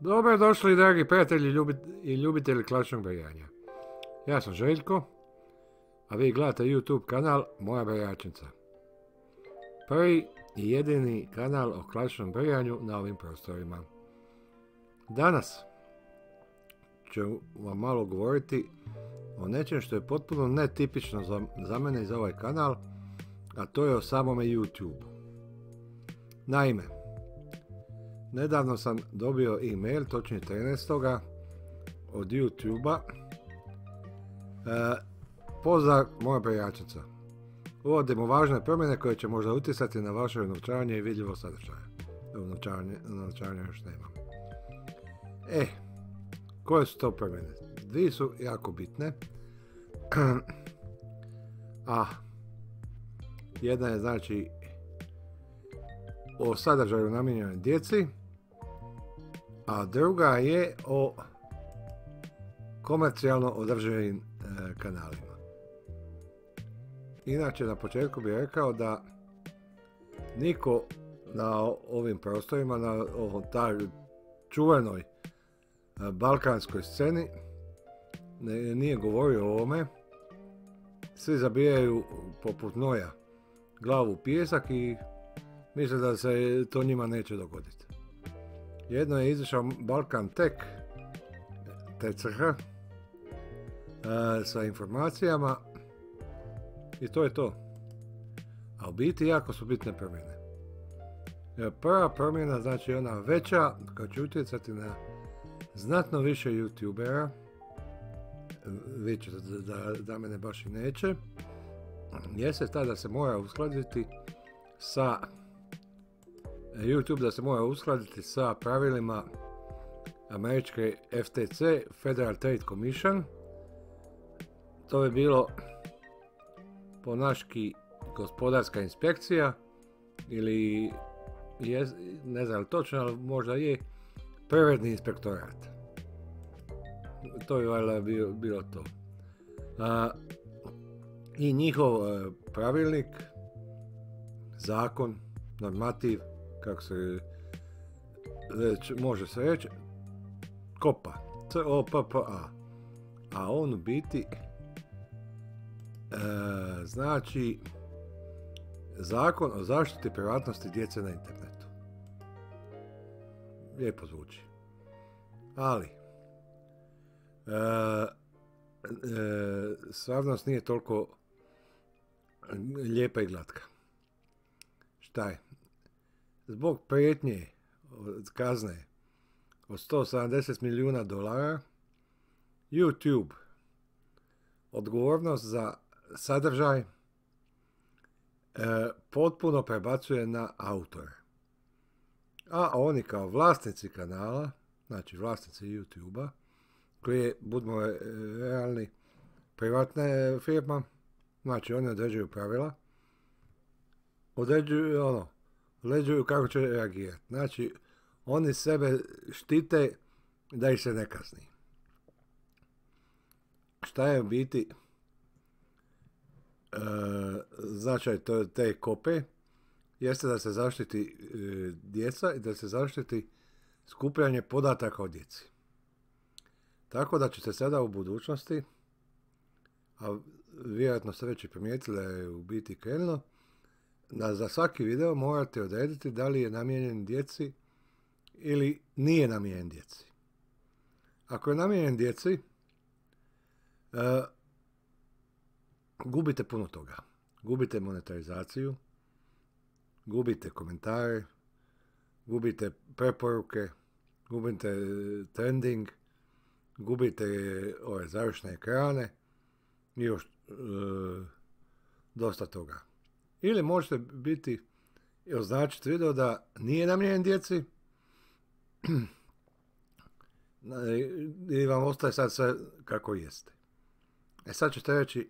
Dobro došli, dragi prijatelji i ljubitelji klasičnog brojanja. Ja sam Željko, a vi gledate YouTube kanal Moja brojačnica. Prvi i jedini kanal o klasičnom brojanju na ovim prostorima. Danas ću vam malo govoriti o nečem što je potpuno netipično za mene i za ovaj kanal, a to je o samome YouTube. Naime, nedavno sam dobio e-mail, točnije 13. od YouTube-a. Pozdrav, moja brojačica. Uvodimo važne promjene koje će možda utjecati na vaše unovčavanje i vidljivo sadržaje. Unovčavanje još nemam. Koje su to promjene? Dvije su jako bitne. Jedna je znači o sadržaju namijenjenoj djeci, a druga je o komercijalno održivim kanalima. Inače, na početku bih rekao da niko na ovim prostorima, na taj čuvenoj balkanskoj sceni nije govorio o ovome. Svi zabijaju poput noja glavu u pijesak i misle da se to njima neće dogoditi. Jedno je izašao Balkan Tech, TCH, sa informacijama i to je to. A u biti jako su bitne promjene. Prva promjena, znači ona veća, koja će utjecati na znatno više YouTubera, vi ćete da mene baš i neće, jeste ta da se mora uskladiti sa YouTube, da se mora uskladiti sa pravilima američke FTC, Federal Trade Commission. To bi bilo po naški gospodarska inspekcija ili ne znam točno, ali možda je privredni inspektorat. To bi valjda bilo to. I njihov pravilnik, zakon, normativ, kako se može se reći, COPPA, COPPA, a on u biti znači Zakon o zaštiti privatnosti djece na internetu. Lijepo zvuči. Ali stvarnost nije toliko lijepa i glatka. Šta je? Zbog prijetnje od kazne od $170 milijuna, YouTube odgovornost za sadržaj potpuno prebacuje na autore. A oni kao vlasnici kanala, znači vlasnici YouTube-a, koji je, budimo realni, privatna firma, znači oni određuju pravila, određuju kako će reagirati. Znači, oni sebe štite da ih se ne kazni. Šta je u biti značaj te kope? Jeste da se zaštiti djeca i da se zaštiti skupljanje podataka o djeci. Tako da ćete sada u budućnosti, a vjerojatno ste već i primijetili da je u biti krenulo, da za svaki video morate odrediti da li je namijenjen djeci ili nije namijenjen djeci. Ako je namijenjen djeci, gubite puno toga. Gubite monetarizaciju, gubite komentare, gubite preporuke, gubite trending, gubite ove završne ekrane i još dosta toga. Ili možete biti i označiti video da nije namijenjen djeci i vam ostaje sad sve kako jeste. Sad ćete reći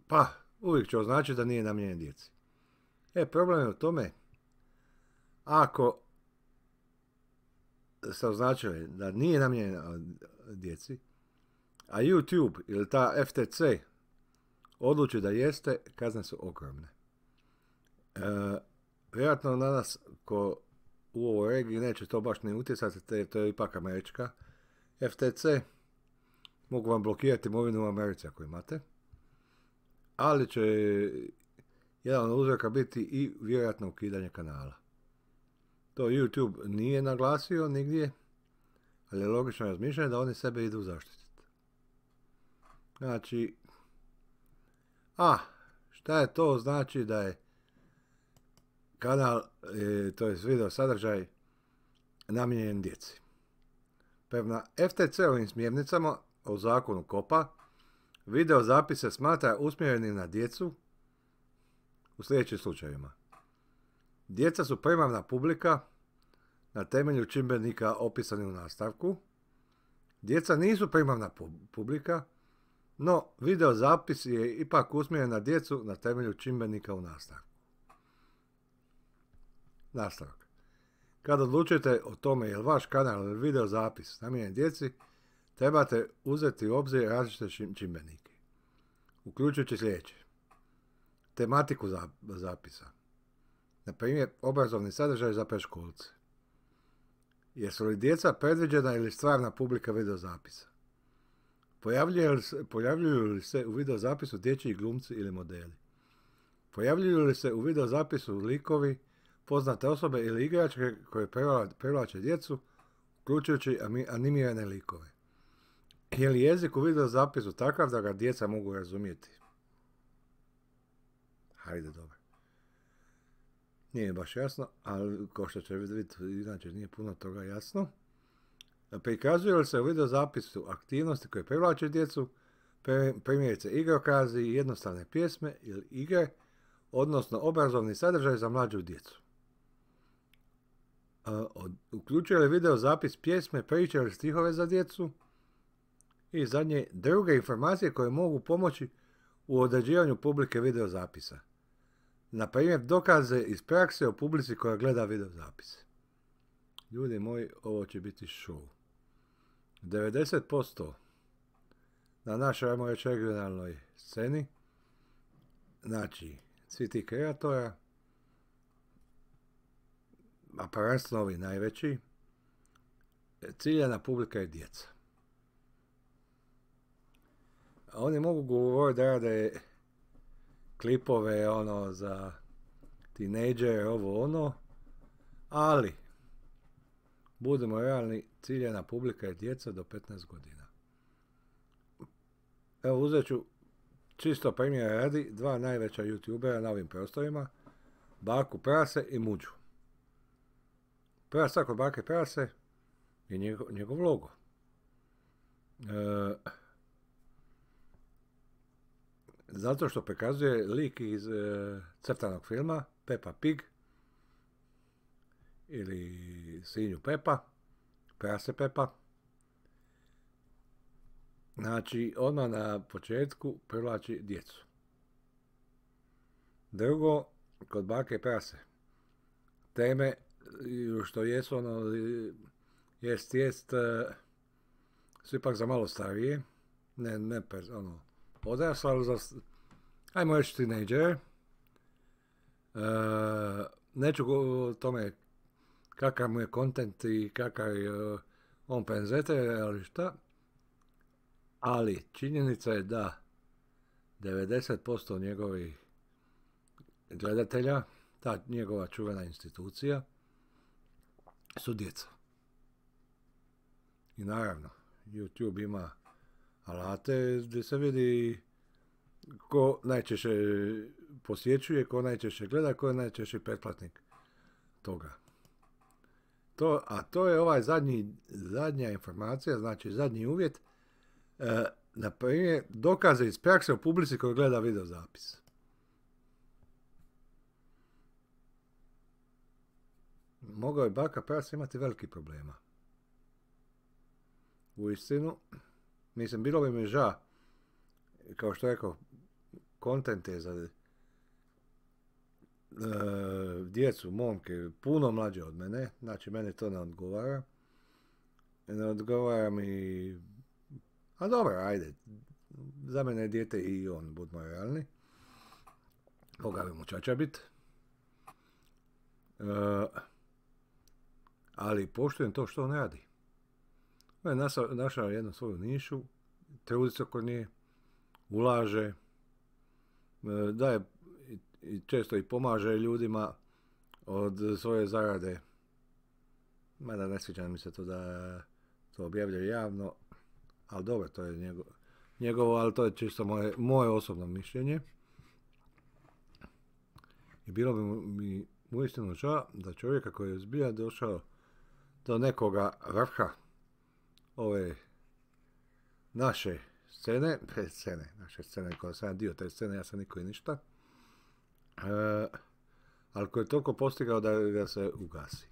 pa uvijek ću označiti da nije namijenjen djeci. Problem je u tome, ako ste označili da nije namijenjen djeci, a YouTube ili ta FTC odluči da jeste, kazne su ogromne. Vjerojatno danas ko u ovoj regiji neće to baš ni utjecati, to je ipak američka FTC. Mogu vam blokirati imovinu u Americi ako imate. Ali će jedan od uzroka biti i vjerojatno ukidanje kanala. To YouTube nije naglasio nigdje, ali je logično razmišljanje da oni sebe idu zaštititi. Znači, šta je to? Znači da je kanal, to je video sadržaj, namijenjen djeci. Prema FTC-ovim smjernicama o zakonu KOPA, video zapise smatra usmjerenim na djecu u sljedećim slučajevima. Djeca su primarna publika na temelju čimbenika opisanih u nastavku. Djeca nisu primarna publika, no video zapis je ipak usmjeren na djecu na temelju čimbenika u nastavku. Nastavak. Kad odlučite o tome je li vaš kanal ili video zapis namijenjen djeci, trebate uzeti u obzir različite čimbenike, uključujući sljedeće. Tematiku zapisa. Na primjer, obrazovni sadržaj za predškolce. Jesu li djeca predviđena ili stvarna publika video zapisa? Pojavljuju li se u video zapisu dječji glumci ili modeli? Pojavljuju li se u video zapisu likovi, poznate osobe ili igračke koje privlače djecu, uključujući animirane likove? Je li jezik u video zapisu takav da ga djeca mogu razumjeti? Hajde, dobro. Nije baš jasno, ali kao što će vidjeti, inače nije puno toga jasno. Prikazuje li se u video zapisu aktivnosti koje privlače djecu, primjerice igrokazi, jednostavne pjesme ili igre, odnosno obrazovni sadržaj za mlađu djecu? Uključuje li video zapis pjesme, priče ili stihove za djecu? I zadnje, druge informacije koje mogu pomoći u određivanju publike video zapisa. Na primjer, dokaze iz prakse o publici koja gleda video zapise. Ljudi moji, ovo će biti show. 90% na našoj, ajmo reći, regionalnoj sceni, znači, svi ti kreatora, a prvenstveno ovi najveći, ciljana publika je djeca. A oni mogu govoriti da rade klipove za tinejdžere, ali budemo realni, ciljana publika je djeca do 15 godina. Evo, uzet ću čisto primjer radi dva najveća youtubera na ovim prostorima, Baku Prase i Muđu. Prva stvar kod Bake Prase je njegov logo. Zato što prikazuje lik iz crtanog filma Peppa Pig ili Svinju Pepa, Prase Pepa. Znači, odmah na početku privlači djecu. Drugo, kod Bake Prase, teme što jesu jest su ipak za malo starije, ne odrasla, ali za, ajmo reći, tinejdžere. Neću o tome kakav mu je kontent i kakav je on penzeter, ali šta. Ali činjenica je da 90% njegovih gledatelja, ta njegova čuvena institucija, su djeca. I naravno, YouTube ima alate gdje se vidi ko najčešće posjećuje, ko najčešće gleda, ko je najčešći pretplatnik toga. To je ovaj zadnja informacija, znači zadnji uvjet, na primjer, dokaze iz prakse o publici koji gleda video zapis. Mogao je Baka Prasa imati veliki problema. Uistinu, mislim, bilo bi mi ža, kao što rekao, kontent je za djecu, momke, puno mlađe od mene, znači meni to ne odgovara. Ne odgovara mi, a dobro, ajde, za mene je dijete i on, budimo realni. Koga bi mu čača bit. Ali poštujem to što on radi. On je našao jednu svoju nišu, trudi se oko nje, ulaže, daje i često i pomaže ljudima od svoje zarade. Mada ne sviđa mi se to da to objavljuje javno, ali dobro, to je njegovo, ali to je čisto moje osobno mišljenje. I bilo bi mi uistinu žao da čovjeka koji je zbilja došao do nekoga vrha ove naše scene koja sam dio te scene, ja sam niko i ništa, ali koji je toliko postigao da ga se ugasi.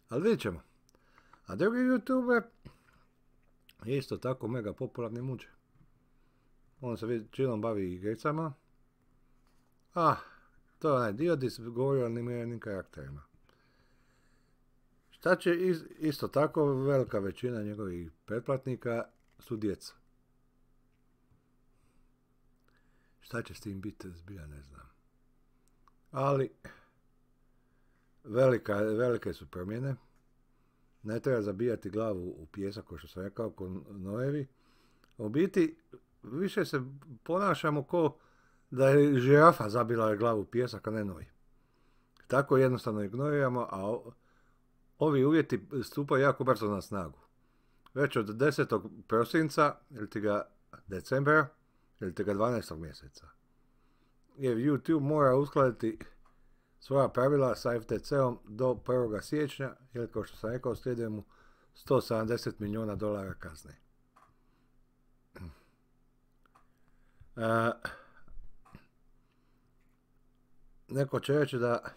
Ali vidjet ćemo. A drugi YouTuber je isto tako mega popularni muđe. On se većinom bavi igricama. To je onaj dio gdje se govori o animiranim karakterima. Šta će isto tako velika većina njegovih pretplatnika su djeca. Šta će s tim biti, zbilja ne znam. Ali velike su promjene. Ne treba zabijati glavu u pijesak, kao što sam rekao, ko nojevi. U biti, više se ponašamo ko da je žirafa zabila glavu u pijesak, a ne noj. Tako jednostavno ignoriramo, a ovi uvjeti stupaju jako brzo na snagu. Već od 10. prosinca, ili ti ga decembra, ili ti ga 12. mjeseca. Jer YouTube mora uskladiti svoja pravila sa FTC-om do 1. siječnja, jer kao što sam rekao, slijede mu $170 milijuna kazne. Neko će reći da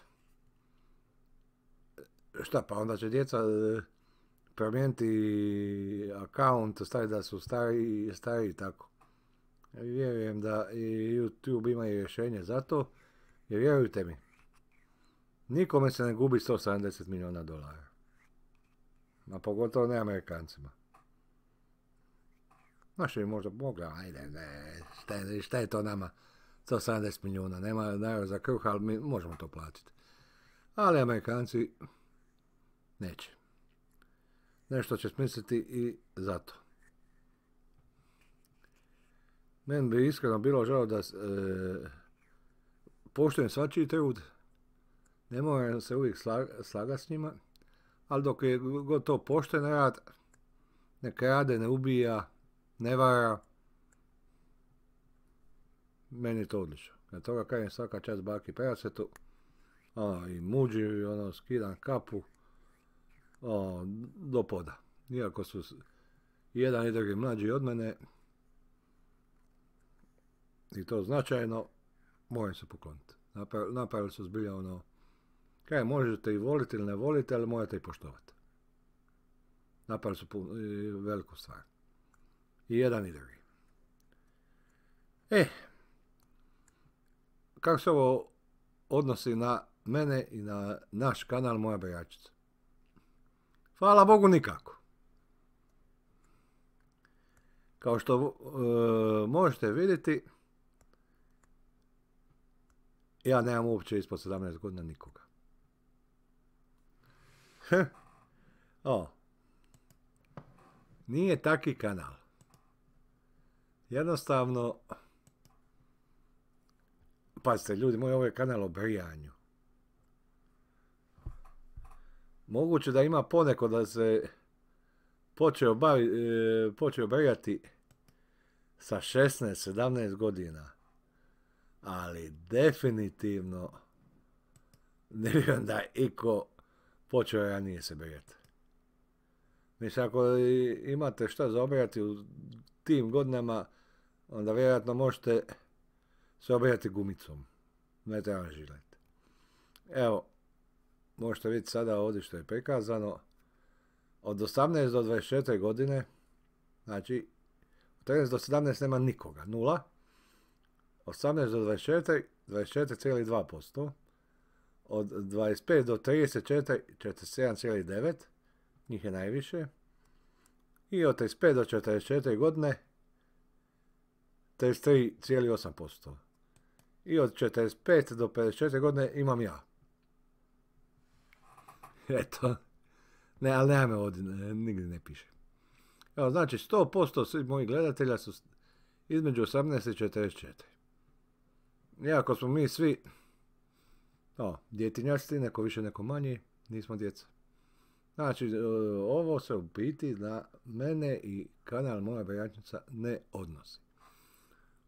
šta pa onda će djeca promijeniti account, staviti da su stari i tako. Vjerujem da i YouTube ima i rješenje za to, jer vjerujte mi, nikome se ne gubi $170 milijuna. A pogotovo ne Amerikancima. Naši bi možda mogli, ajde, ne, šta je to nama 170 milijuna, nema narod za kruh, ali mi možemo to platiti. Ali Amerikanci neće. Nešto će smisliti i zato. Meni bi iskreno bilo žao da poštujem svačiji trud. Ne moram se uvijek slagati s njima, ali dok je god to pošten rad, ne krade, ne ubija, ne vara, meni je to odlično. Na toga kažem svaka čast baki prasetu, i muđi, skidam kapu, do poda. Iako su jedan i drugi mlađi od mene, i to značajno, moram se pokloniti. Napravili su zbilja kaj možete i voliti ili ne voliti, ali morate i poštovati. Napravili su veliku stvar. I jedan i drugi. Kako se ovo odnosi na mene i na naš kanal Moja Bračica? Hvala Bogu nikako. Kao što možete vidjeti, ja nemam uopće ispod 17 godina nikoga. Nije taki kanal. Jednostavno, pazite ljudi moji, ovo je kanal o brijanju. Moguće da ima poneko da se počeo brijati sa 16-17 godina. Ali definitivno ne vjerujem da je iko počeo ranije se brijati. Mislim, ako imate šta za obrijati u tim godinama, onda vjerojatno možete se obrijati gumicom. Ne treba žilet. Evo, možete vidjeti sada ovdje što je prikazano. Od 18 do 24 godine, znači od 13 do 17 nema nikoga, 0. 18 do 24, 24,2%. Od 25 do 34, 47,9%. Njih je najviše. I od 35 do 44 godine, 33,8%. I od 45 do 54 godine imam ja. Eto. Ne, ali nema me ovdje, nigdje ne piše. Evo, znači, 100% svih mojih gledatelja su između 18 i 44. Iako smo mi svi djetinjaci, neko više, neko manje, nismo djeca. Znači, ovo se u biti na mene i kanal Moja Beljatnica ne odnosi.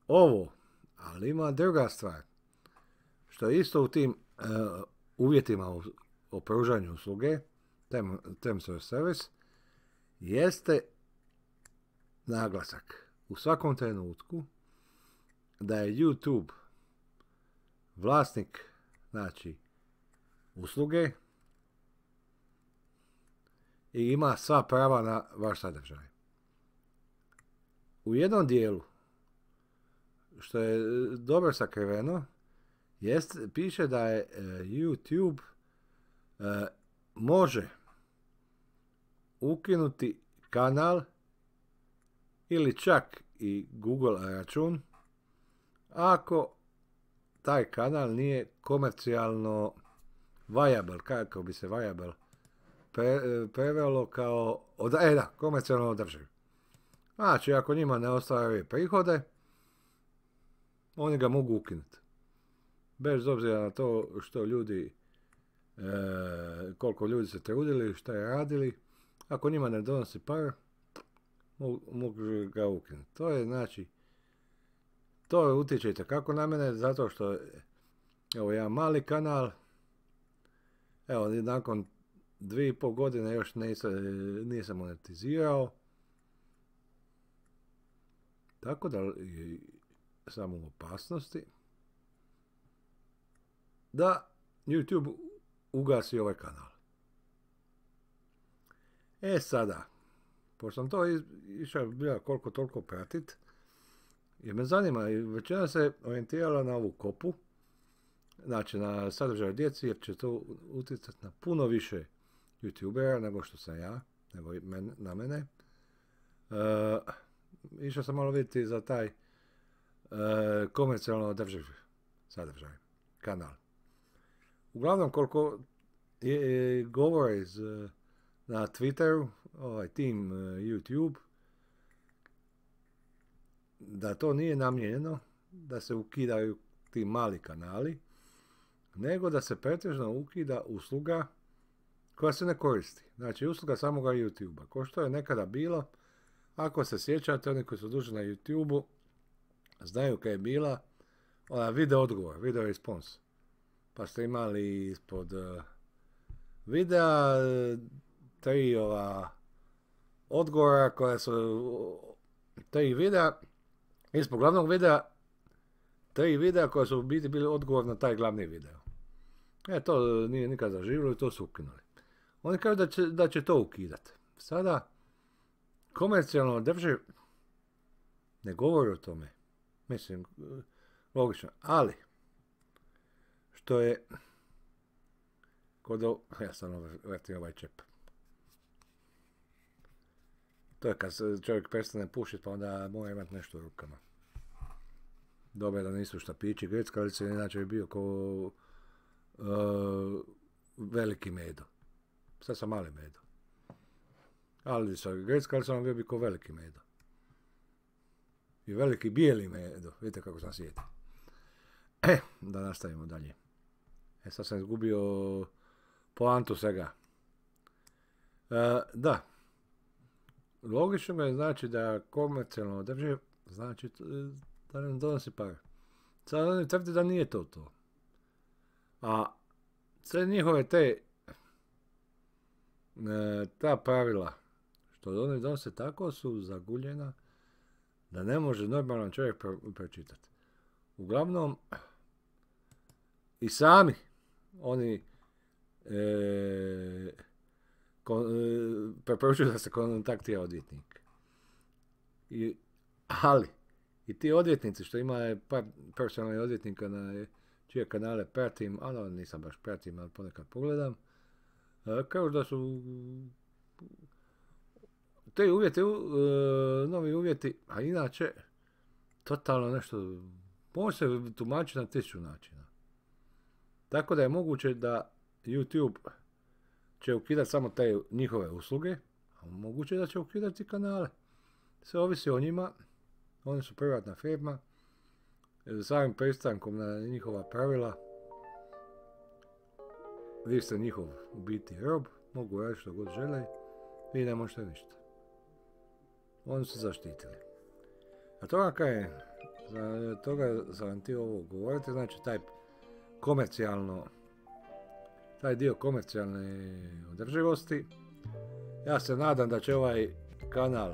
Ovo, ali ima druga stvar, što je isto u tim uvjetima o pružanju usluge, terms of service, jeste naglasak u svakom trenutku da je YouTube vlasnik, znači, usluge i ima sva prava na vaš sadržaj. U jednom dijelu, što je dobro sakriveno, piše da je YouTube može ukinuti kanal ili čak i Google račun ako taj kanal nije komercijalno viable, kako bi se viable prevelo kao komercijalno održiv. Znači, ako njima ne ostvaruje prihode, oni ga mogu ukinuti. Bez obzira na to što ljudi, koliko ljudi se trudili, šta je radili, ako njima ne donosi par, mogu ga ukinuti. To je, znači, to utječe itekako na mene, zato što evo jedan mali kanal, evo nakon 2,5 godine još nisam monetizirao, tako da sam u opasnosti da YouTube ugasi ovaj kanal. Sada, pošto sam to išao koliko toliko pratit, jer me zanima, većina se orijentirala na ovu kopu, znači na sadržaj djeci, jer će to utjecati na puno više YouTubera nego što sam ja, nego na mene. Išao sam malo vidjeti za taj komercijalno održiv sadržaj, kanal. Uglavnom, koliko govore na Twitteru, ovaj tim YouTube, da to nije namijenjeno da se ukidaju ti mali kanali, nego da se pretežno ukida usluga koja se ne koristi. Znači, usluga samoga YouTube-a. Ko što je nekada bilo, ako se sjećate, oni koji su duže na YouTube-u, znaju kad je bila ona video odgovor, video response. Pa ste imali ispod videa 3 odgovora koja su 3 videa, ispod glavnog videa 3 videa koja su u biti bili odgovor na taj glavni video. To nije nikad zaživilo i to su ukinuli. Oni kažu da će to ukidati. Sada, komercijalno drži ne govori o tome. Mislim, logično. Ali, što je ja sam vrtim ovaj čep. To je kad čovjek prestane pušiti, pa onda mora imati nešto u rukama. Dobro da nisu štapići, grickalice, inače bi bio kao veliki medo. Sad sam mali medo. Ali sa grickalicama bio bi kao veliki medo. I veliki bijeli medo. Vidite kako sam sjetio. Da nastavimo dalje. Sad sam izgubio poantu svega. Da. Logično je znači da komercijalno održiv, znači da ne donosi pare. Sad oni tvrdi da nije to. A sve njihove ta pravila što oni donose tako su zaguljena da ne može normalan čovjek pročitati. Uglavnom, i sami oni preporučuju da se kontaktira odvjetnik. Ali, i ti odvjetnici što ima par personalnih odvjetnika na čije kanale pratim, ali nisam baš pratim, ali ponekad pogledam, kao da su te uvjeti, novi uvjeti, a inače, totalno nešto, može se tumačiti na 1000 načina. Tako da je moguće da YouTube će ukidati samo te njihove usluge, a moguće da će ukidati kanale. Sve ovisi o njima, oni su privatna firma, samim pristankom na njihova pravila, vi ste njihov u biti rob, mogu raditi što god žele, vi ne možete ništa. Oni su zaštitili. A toga kaj toga sam vam htio ovo govoriti, znači taj dio komercijalne održivosti. Ja se nadam da će ovaj kanal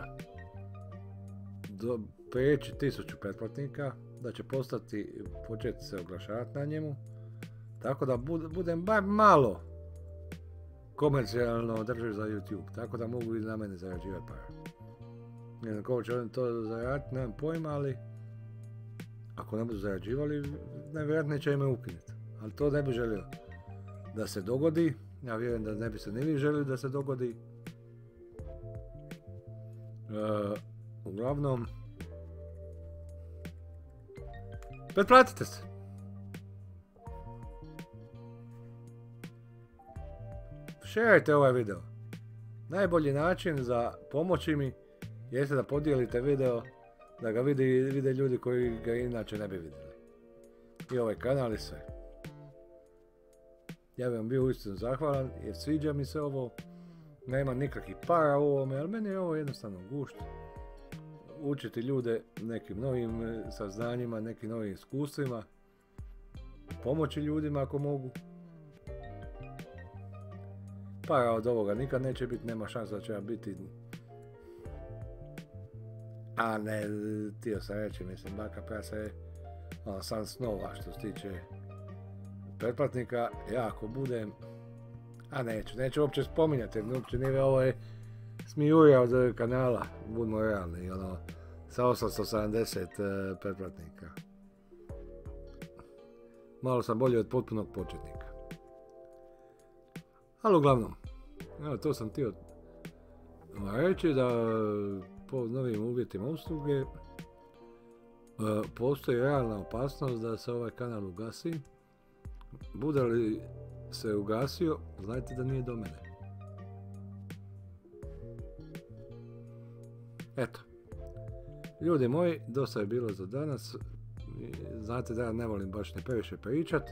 prijeći 1000 pretplatnika, da će početi se oglašavati na njemu, tako da budem bar malo komercijalno održiv za YouTube, tako da mogu i na mene zarađivati para. Ne znam kako će oni to zaraditi, nemam pojma, ali ako ne budu zarađivali, nevjerojatno će ime ukinuti. Ali to ne bi želio da se dogodi, ja vjerujem da ne bi se ni vi želili da se dogodi. Uglavnom, pretplatite se. Šerajte ovaj video. Najbolji način za pomoći mi jeste da podijelite video, da ga vide ljudi koji ga inače ne bi vidjeli. I ovaj kanal i sve. Ja bih vam bio uistinu zahvalan jer sviđa mi se ovo. Nema nikakvih para u ovome, ali meni je ovo jednostavno gušt. Učiti ljude nekim novim saznanjima, nekim novim iskustvima. Pomoći ljudima ako mogu. Para od ovoga nikad neće biti, nema šansa da će biti. A ne, htio sam reći, mislim, baka prasa je sam snova što se tiče pretplatnika. Ja ako budem, a neću uopće spominjati, jer uopće nije ovo je smijurja od kanala, budimo realni, sa 870 pretplatnika. Malo sam bolji od potpunog početnika. Ali uglavnom, evo to sam htio reći da po novim uvjetima usluge postoji realna opasnost da se ovaj kanal ugasi. Bude li se ugasio, znajte da nije do mene. Eto. Ljudi moji, dosta je bilo za danas. Znate da ja ne volim baš ne previše pričat.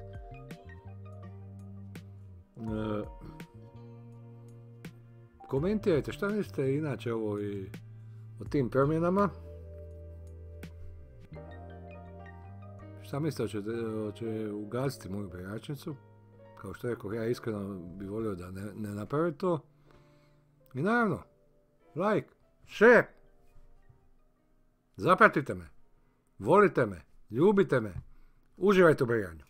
Komentirajte šta mislite inače o tim promjenama. Šta mislite, hoće ugasiti moju beračnicu? Kao što rekao, ja iskreno bih volio da ne napravi to. I naravno, like, share. Zapratite me, volite me, ljubite me, uživajte u beranju.